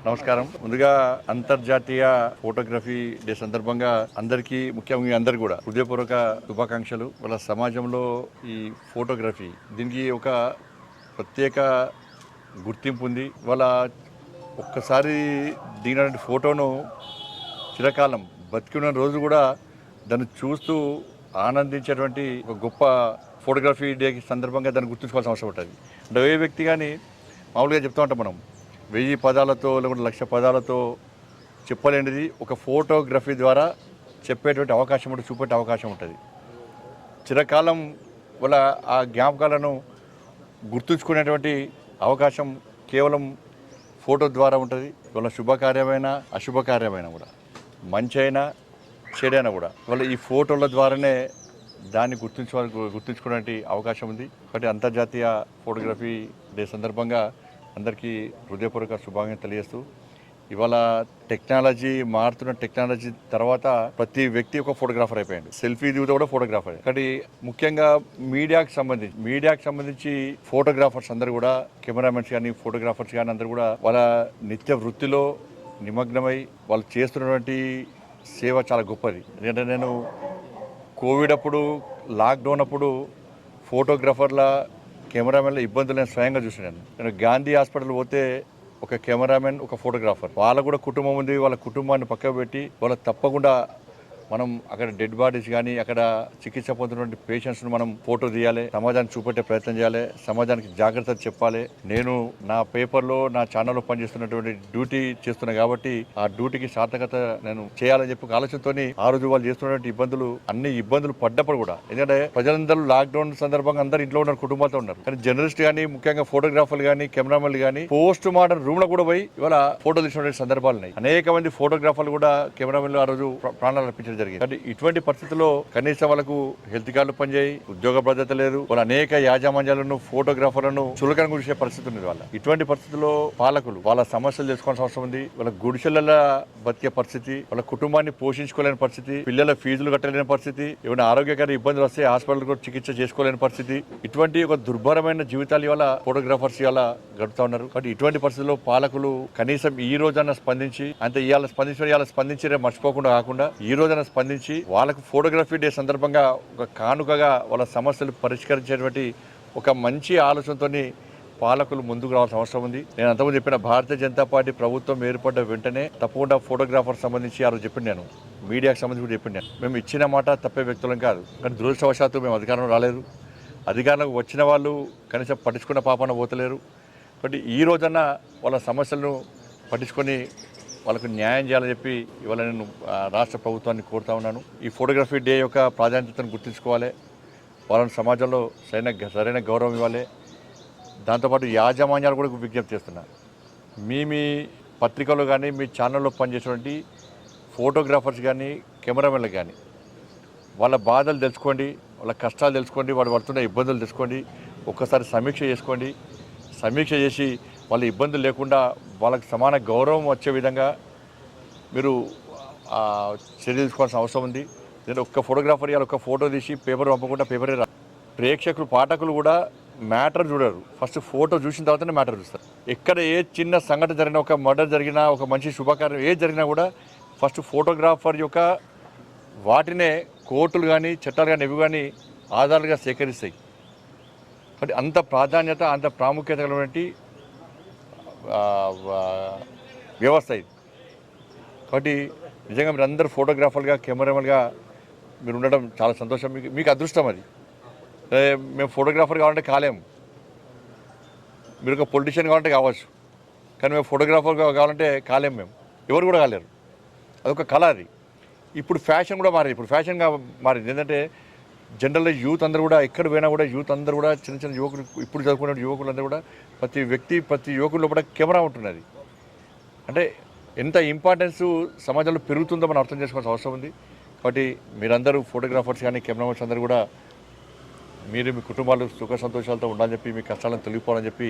నమస్కారం. ముందుగా అంతర్జాతీయ ఫోటోగ్రఫీ డే సందర్భంగా అందరికీ, ముఖ్యంగా అందరు కూడా హృదయపూర్వక శుభాకాంక్షలు. వాళ్ళ సమాజంలో ఈ ఫోటోగ్రఫీ దీనికి ఒక ప్రత్యేక గుర్తింపు ఉంది. వాళ్ళ ఒక్కసారి దిగినటువంటి ఫోటోను చిరకాలం బతికిన రోజు కూడా దాన్ని చూస్తూ ఆనందించేటువంటి ఒక గొప్ప ఫోటోగ్రఫీ డే సందర్భంగా దాన్ని గుర్తుంచుకోవాల్సిన అవసరం ఉంటుంది. అంటే ఏ వ్యక్తి కానీ మామూలుగా చెప్తూ ఉంటాం మనం 1000 పదాలతో లేకుంటే 1,00,000 పదాలతో చెప్పలేనిది ఒక ఫోటోగ్రఫీ ద్వారా చెప్పేటువంటి అవకాశం ఉంటుంది, చూపెట్టే అవకాశం ఉంటుంది. చిరకాలం వాళ్ళ ఆ జ్ఞాపకాలను గుర్తుంచుకునేటువంటి అవకాశం కేవలం ఫోటో ద్వారా ఉంటుంది. వాళ్ళ శుభకార్యమైన అశుభకార్యమైన కూడా, మంచి అయినా చెడైనా కూడా వాళ్ళ ఈ ఫోటోల ద్వారానే దాన్ని గుర్తుంచుకునే అవకాశం ఉంది. కాబట్టి అంతర్జాతీయ ఫోటోగ్రఫీ డే సందర్భంగా అందరికీ హృదయపూర్వక శుభాకాంక్షలు తెలియజేస్తూ, ఇవాళ మారుతున్న టెక్నాలజీ తర్వాత ప్రతి వ్యక్తి ఒక ఫోటోగ్రాఫర్ అయిపోయాడు. సెల్ఫీ దిగుతూ కూడా ఫోటోగ్రాఫర్. కాబట్టి ముఖ్యంగా మీడియాకి సంబంధించి ఫోటోగ్రాఫర్స్ అందరూ కూడా, కెమెరామెన్స్ కానీ ఫోటోగ్రాఫర్స్ కానీ అందరూ కూడా వాళ్ళ నిత్య వృత్తిలో నిమగ్నమై వాళ్ళు చేస్తున్నటువంటి సేవ చాలా గొప్పది. ఎందుకంటే నేను కోవిడ్ అప్పుడు, లాక్డౌన్ అప్పుడు ఫోటోగ్రాఫర్ల కెమెరామెన్ల ఇబ్బందులు నేను స్వయంగా చూసినాను. నేను గాంధీ హాస్పిటల్ పోతే ఒక కెమెరామెన్, ఒక ఫోటోగ్రాఫర్, వాళ్ళ కూడా కుటుంబం ఉంది. వాళ్ళ కుటుంబాన్ని పక్కకు పెట్టి వాళ్ళకి తప్పకుండా మనం అక్కడ డెడ్ బాడీస్ కానీ అక్కడ చికిత్స పొందుతున్నటువంటి పేషెంట్స్ను మనం ఫోటో తీయాలి, సమాజానికి చూపెట్టే ప్రయత్నం చేయాలి, సమాజానికి జాగ్రత్త చెప్పాలి. నేను నా పేపర్లో, నా ఛానల్లో పనిచేస్తున్నటువంటి డ్యూటీ చేస్తున్నా కాబట్టి ఆ డ్యూటీకి సార్థకత నేను చేయాలని చెప్పి ఆలోచనతో ఆ రోజు వాళ్ళు చేస్తున్నటువంటి అన్ని ఇబ్బందులు పడ్డప్పుడు కూడా, ఎందుకంటే ప్రజలందరూ లాక్డౌన్ సందర్భంగా అందరూ ఇంట్లో ఉన్నారు, కుటుంబాలతో ఉన్నారు. కానీ జర్నలిస్ట్ కానీ, ముఖ్యంగా ఫోటోగ్రాఫర్లు కానీ, కెమెరామెన్లు కానీ పోస్ట్ మార్టం రూమ్ లో కూడా పోయి ఇవాళ ఫోటో తీసినటువంటి సందర్భాలు ఉన్నాయి. అనేక మంది ఫోటోగ్రాఫర్లు కూడా, కెమెరామెన్లు ఆ రోజు ప్రాణాలు అర్పించారు. జరిగింది. ఇటువంటి పరిస్థితుల్లో కనీసం వాళ్ళకు హెల్త్ కార్డులు పనిచేయి, ఉద్యోగ భద్రత లేదు, వాళ్ళ అనేక యాజమాన్యాలను, ఫోటోగ్రాఫర్లను చులకన చూసే పరిస్థితి ఉంది. ఇటువంటి పరిస్థితుల్లో పాలకులు వాళ్ళ సమస్యలు తెలుసుకోవాల్సిన అవసరం ఉంది. వాళ్ళ గుడిసెల బతికే పరిస్థితి, వాళ్ళ కుటుంబాన్ని పోషించుకోలేని పరిస్థితి, పిల్లల ఫీజులు కట్టలేని పరిస్థితి, ఏమైనా ఆరోగ్యకర ఇబ్బందులు వస్తే హాస్పిటల్ కూడా చికిత్స చేసుకోలేని పరిస్థితి, ఇటువంటి ఒక దుర్భరమైన జీవితాలు ఇవాళ ఫోటోగ్రాఫర్స్ ఇవాళ గడుపుతా ఉన్నారు. కాబట్టి ఇటువంటి పరిస్థితుల్లో పాలకులు కనీసం ఈ రోజన్నా స్పందించి, అంటే ఇవాళ స్పందించి మర్చిపోకుండా కాకుండా ఈ రోజున స్పందించి వాళ్ళకు ఫోటోగ్రఫీ డే సందర్భంగా ఒక కానుకగా వాళ్ళ సమస్యలు పరిష్కరించేటువంటి ఒక మంచి ఆలోచనతో పాలకులు ముందుకు రావాల్సిన అవసరం ఉంది. నేను అంతకుముందు చెప్పిన భారతీయ జనతా పార్టీ ప్రభుత్వం ఏర్పడ్డ వెంటనే తప్పకుండా ఫోటోగ్రాఫర్ సంబంధించి ఆ రోజు చెప్పిన, నేను మీడియాకు సంబంధించి కూడా చెప్పిన, మేము ఇచ్చిన మాట తప్పే వ్యక్తులం కాదు. కానీ దురదృష్టవశాత్తు మేము అధికారంలో రాలేదు. అధికారంలోకి వచ్చిన వాళ్ళు కనీసం పట్టించుకున్న పాపన పోతలేరు. కాబట్టి ఈ రోజన్నా వాళ్ళ సమస్యలను పట్టించుకొని వాళ్ళకు న్యాయం చేయాలని చెప్పి ఇవాళ నేను రాష్ట్ర ప్రభుత్వాన్ని కోరుతా ఉన్నాను. ఈ ఫోటోగ్రఫీ డే యొక్క ప్రాధాన్యతను గుర్తుంచుకోవాలి, వాళ్ళని సమాజంలో సరైన గౌరవం ఇవ్వాలి. దాంతోపాటు యాజమాన్యాలు కూడా విజ్ఞప్తి చేస్తున్నా, మీ పత్రికలో కానీ, మీ ఛానల్లో పనిచేసేటువంటి ఫోటోగ్రాఫర్స్ కానీ, కెమెరామెన్లు కానీ వాళ్ళ బాధలు తెలుసుకోండి, వాళ్ళ కష్టాలు తెలుసుకోండి, వాళ్ళు పడుతున్న ఇబ్బందులు తెలుసుకోండి. ఒక్కసారి సమీక్ష చేసుకోండి. సమీక్ష చేసి వాళ్ళ ఇబ్బందులు లేకుండా వాళ్ళకి సమాన గౌరవం వచ్చే విధంగా మీరు చర్య తీసుకోవాల్సిన అవసరం ఉంది. నేను ఒక్క ఫోటోగ్రాఫర్ ఇవాళ ఒక్క ఫోటో తీసి పేపర్ పంపకుండా పేపరే ప్రేక్షకులు, పాఠకులు కూడా మ్యాటర్ చూడరు. ఫస్ట్ ఫోటో చూసిన తర్వాతనే మ్యాటర్ చూస్తారు. ఎక్కడ ఏ చిన్న సంఘటన జరిగినా, ఒక మర్డర్ జరిగినా, ఒక మంచి శుభకార్యం ఏది జరిగినా కూడా ఫస్ట్ ఫోటోగ్రాఫర్ యొక్క వాటినే కోర్టులు కానీ, చట్టాలు కానీ, ఇవి కానీ ఆధారాలుగా సేకరిస్తాయి. కాబట్టి అంత ప్రాధాన్యత, అంత ప్రాముఖ్యత కలిగినటువంటి వ్యవస్థ ఇది. కాబట్టి నిజంగా మీరు అందరూ ఫోటోగ్రాఫర్గా, కెమెరామెన్గా మీరు ఉండడం చాలా సంతోషం. మీకు అదృష్టం అది. మేము ఫోటోగ్రాఫర్ కావాలంటే కాలేము, మీరు ఒక పొలిటీషియన్ కావాలంటే కావచ్చు, కానీ మేము ఫోటోగ్రాఫర్ కావాలంటే కాలేము, మేము ఎవరు కూడా కాలేరు. అదొక కళ అది. ఇప్పుడు ఫ్యాషన్ కూడా మారింది. ఇప్పుడు ఫ్యాషన్గా మారింది. ఏంటంటే జనరల్గా యూత్ అందరూ కూడా, ఎక్కడ పోయినా కూడా యూత్ అందరూ కూడా, చిన్న యువకులు, ఇప్పుడు చదువుకునే యువకులందరూ కూడా, ప్రతి యువకుల్లో కూడా కెమెరా ఉంటున్నది. అంటే ఎంత ఇంపార్టెన్స్ సమాజంలో పెరుగుతుందో మనం అర్థం చేసుకోవాల్సిన అవసరం ఉంది. కాబట్టి మీరందరూ ఫోటోగ్రాఫర్స్ కానీ, కెమెరామెన్స్ అందరూ కూడా మీరు మీ కుటుంబాలు సుఖ సంతోషాలతో ఉండాలని చెప్పి, మీ కష్టాలను తొలగిపోవాలని చెప్పి,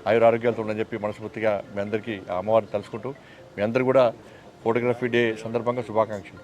ఆరోగ్యాలతో ఉండాలని చెప్పి మనస్ఫూర్తిగా మీ అందరికీ అమ్మవారిని తలుచుకుంటూ, మీ అందరూ కూడా ఫోటోగ్రఫీ డే సందర్భంగా శుభాకాంక్షలు.